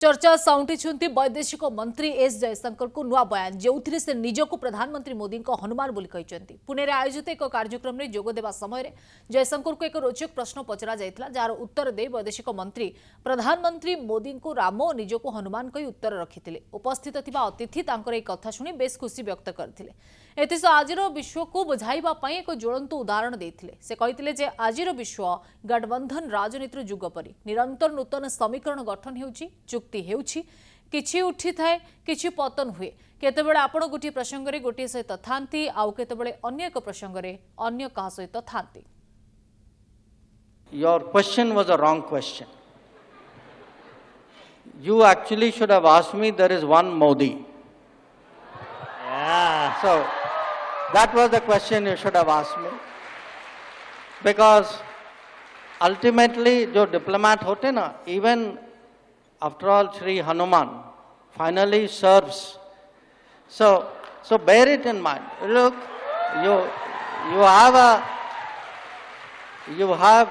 चर्चा साउंटी वैदेशिक मंत्री एस जयशंकर को नुआ बयान जो से निजक प्रधानमंत्री मोदी को हनुमान बोली कहते पुणे में आयोजित एक कार्यक्रम में जोगदेवा समय जयशंकर को एक रोचक प्रश्न पचरा जाइथिला जार उत्तर दे वैदेशिक मंत्री प्रधानमंत्री मोदी को राम और निजक हनुमान कही उत्तर रखिथिले। उपस्थित थिबा अतिथि तांकर एक कथा सुनी बेस खुशी व्यक्त करथिले। एथिस आज विश्व को बुझाइबा पई एक ज्वलंत उदाहरण देथिले। से कहिथिले जे आजिर विश्व गठबंधन राजनीतिर जुग परी निरंतर नूतन समीकरण गठन हेउची चुक्ति हेउची किछि उठी थाए किछि पतन हुए केतेबेले आपण गोटे प्रसंग में गोटे सहित थांती आउ केतेबेले अन्य एक प्रसंग में अन्य कहा सहित थांती। Your question was a wrong question. You actually should have asked me, there is one Modi. Yeah. So, that was the question you should have asked me. Because ultimately, जो diplomat होते ना, even after all, Sri Hanuman finally serves. So bear it in mind. Look, you have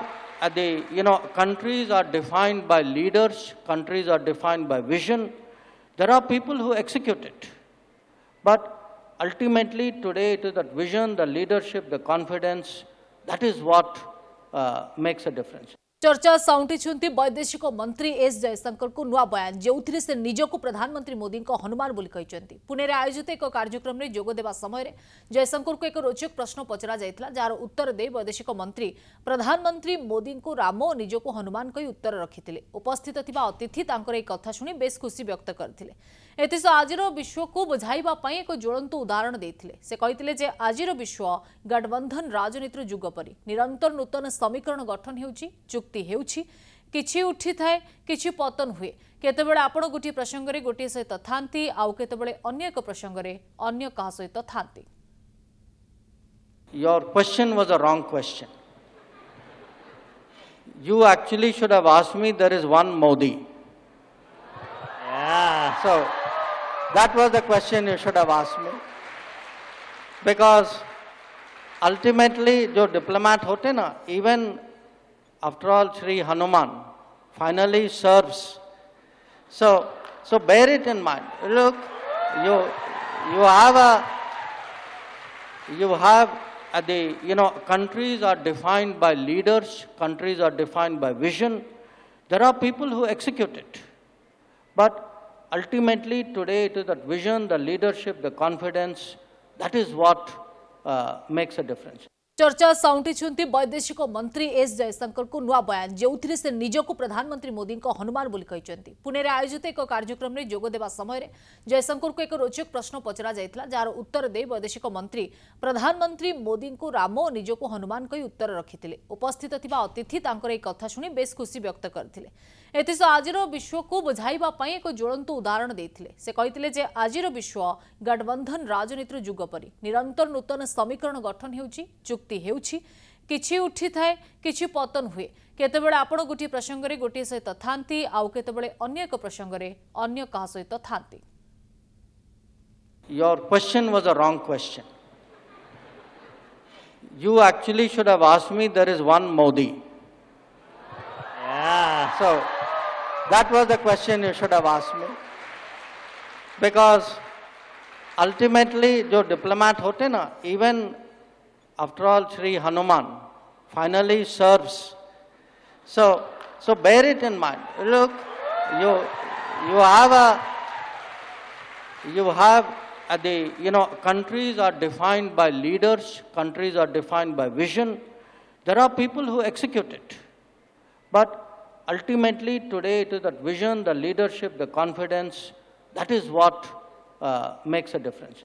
countries are defined by leaders, countries are defined by vision. There are people who execute it. But ultimately today it is that vision, the leadership, the confidence, that is what makes a difference. चर्चा साउंटी वैदेशिक मंत्री S Jaishankar को नुआ बयान जो से निजक प्रधानमंत्री मोदी को हनुमान बोली कहते पुणे में आयोजित एक कार्यक्रम में जोगदेवा समय जयशंकर को एक रोचक प्रश्न पचरा जाइथिला जार उत्तर दे वैदेशिक मंत्री प्रधानमंत्री मोदी को राम और निजक हनुमान कही उत्तर रखिथिले। उपस्थित थिबा अतिथि तांकर एक कथा सुनी बेस खुशी व्यक्त करथिले। एथिस आजिर विश्व को बुझाइबा पई एक ज्वलंत उदाहरण देथिले। से कहिथिले जे आजिर विश्व गठबंधन राजनीतिर जुग परी निरंतर नूतन समीकरण गठन हेउची चुक्ति हेउची किछि उठी थाए किछि पतन हुए केतेबेले आपण गोटे प्रसंग में गोटे सहित थांती आउ केतेबेले अन्य एक प्रसंग में अन्य कहा सहित थांती। Your question was a wrong question. You actually should have asked me, there is one Modi. Yeah. So that was the question you should have asked me. Because ultimately जो diplomat होते ना, even after all, Sri Hanuman finally serves. So bear it in mind. Look, countries are defined by leaders, countries are defined by vision. There are people who execute it. But ultimately today it is that vision, the leadership, the confidence, that is what makes a difference. चर्चा साउंटी वैदेशिक मंत्री S Jaishankar को नुआ बयान जो से निजक प्रधानमंत्री मोदी को हनुमान बोली कहते पुणे में आयोजित एक कार्यक्रम में जोगदेवा समय जयशंकर को एक रोचक प्रश्न पचरा जाइथिला जार उत्तर दे वैदेशिक मंत्री प्रधानमंत्री मोदी को राम और निजक हनुमान कही उत्तर रखिथिले। उपस्थित थिबा अतिथि तांकर एक कथा सुनी बेस खुशी व्यक्त करथिले। एथिस आजिर विश्व को बुझाइबा पई एक ज्वलंत उदाहरण देथिले। से कहिथिले जे आजिर विश्व गठबंधन राजनीतिर जुग परी निरंतर नूतन समीकरण गठन हेउची चुक्ति हेउची किछि उठी थाए किछि पतन हुए केतेबेले आपण गोटे प्रसंग में गोटे सहित थांती आउ केतेबेले अन्य एक प्रसंग में अन्य कहा सहित थांती। Your question was a wrong question. You actually should have asked me, there is one Modi. Yeah. So that was the question you should have asked me. Because ultimately जो diplomat होते ना, even after all, Sri Hanuman finally serves. So bear it in mind. Look, countries are defined by leaders, countries are defined by vision. There are people who execute it. But ultimately today it is that vision, the leadership, the confidence, that is what makes a difference.